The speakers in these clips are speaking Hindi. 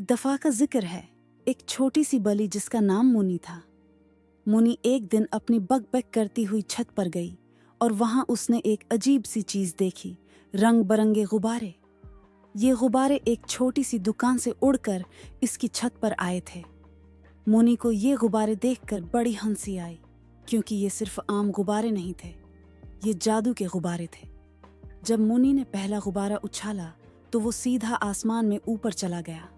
एक दफा का जिक्र है, एक छोटी सी बली जिसका नाम मुनी था। मुनी एक दिन अपनी बक बक करती हुई छत पर गई और वहां उसने एक अजीब सी चीज देखी, रंग बरंगे गुब्बारे। ये गुब्बारे एक छोटी सी दुकान से उड़कर इसकी छत पर आए थे। मुनी को ये गुब्बारे देखकर बड़ी हंसी आई, क्योंकि ये सिर्फ आम गुब्बारे नहीं थे, ये जादू के गुब्बारे थे। जब मुनी ने पहला गुब्बारा उछाला तो वो सीधा आसमान में ऊपर चला गया,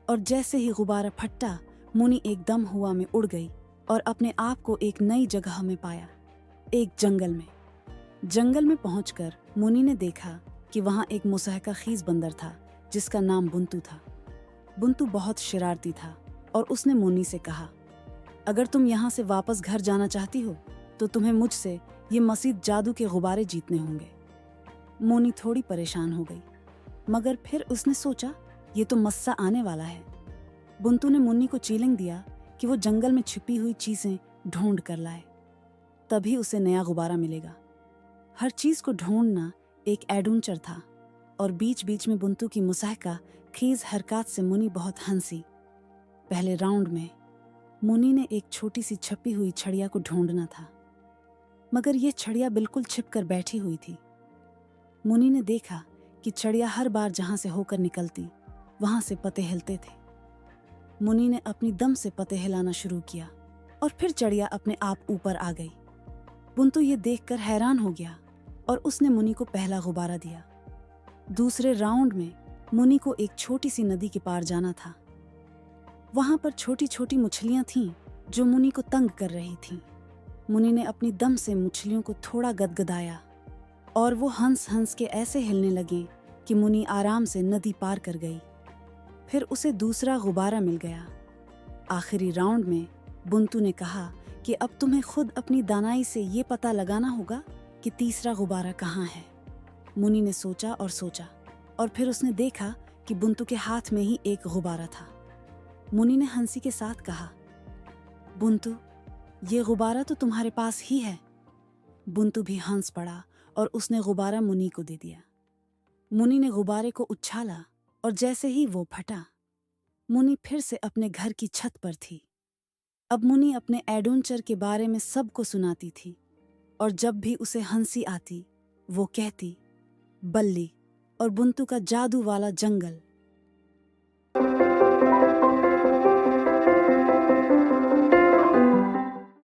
और जैसे ही गुब्बारा फटा, मुनी एकदम हवा में उड़ गई और अपने आप को एक नई जगह में पाया, एक जंगल में। जंगल में पहुंचकर मुनी ने देखा कि वहां एक मुसहका खीस बंदर था जिसका नाम बुंतू था। बुंतू बहुत शरारती था और उसने मुनी से कहा, अगर तुम यहाँ से वापस घर जाना चाहती हो तो तुम्हें मुझसे ये मसीद जादू के गुब्बारे जीतने होंगे। मुनी थोड़ी परेशान हो गई, मगर फिर उसने सोचा ये तो मस्सा आने वाला है। बुंतू ने मुन्नी को चैलेंज दिया कि वो जंगल में छिपी हुई चीजें ढूंढ कर लाए, तभी उसे नया गुब्बारा मिलेगा। हर चीज को ढूंढना एक एडवेंचर था, और बीच बीच में बुंतू की मुसहका खीज हरकत से मुनी बहुत हंसी। पहले राउंड में मुनी ने एक छोटी सी छपी हुई छड़िया को ढूंढना था, मगर यह छड़िया बिल्कुल छिप कर बैठी हुई थी। मुनी ने देखा कि चिड़िया हर बार जहां से होकर निकलती वहां से पत्ते हिलते थे। मुनी ने अपनी दम से पत्ते हिलाना शुरू किया और फिर चिड़िया अपने आप ऊपर आ गई। बुंतू ये देखकर हैरान हो गया और उसने मुनी को पहला गुब्बारा दिया। दूसरे राउंड में मुनी को एक छोटी सी नदी के पार जाना था। वहां पर छोटी छोटी मछलियां थीं जो मुनी को तंग कर रही थीं। मुनी ने अपनी दम से मछलियों को थोड़ा गदगदाया और वो हंस हंस के ऐसे हिलने लगे कि मुनी आराम से नदी पार कर गई। फिर उसे दूसरा गुब्बारा मिल गया। आखिरी राउंड में बुंतू ने कहा कि अब तुम्हें खुद अपनी दानाई से ये पता लगाना होगा कि तीसरा गुब्बारा कहाँ है। मुनी ने सोचा और फिर उसने देखा कि बुंतू के हाथ में ही एक गुब्बारा था। मुनी ने हंसी के साथ कहा, बुंतू, ये गुब्बारा तो तुम्हारे पास ही है। बुंतू भी हंस पड़ा और उसने गुब्बारा मुनी को दे दिया। मुनी ने गुब्बारे को उछाला और जैसे ही वो फटा, मुनी फिर से अपने घर की छत पर थी। अब मुनी अपने एडवेंचर के बारे में सबको सुनाती थी, और जब भी उसे हंसी आती वो कहती, बल्ली और बुंतू का जादू वाला जंगल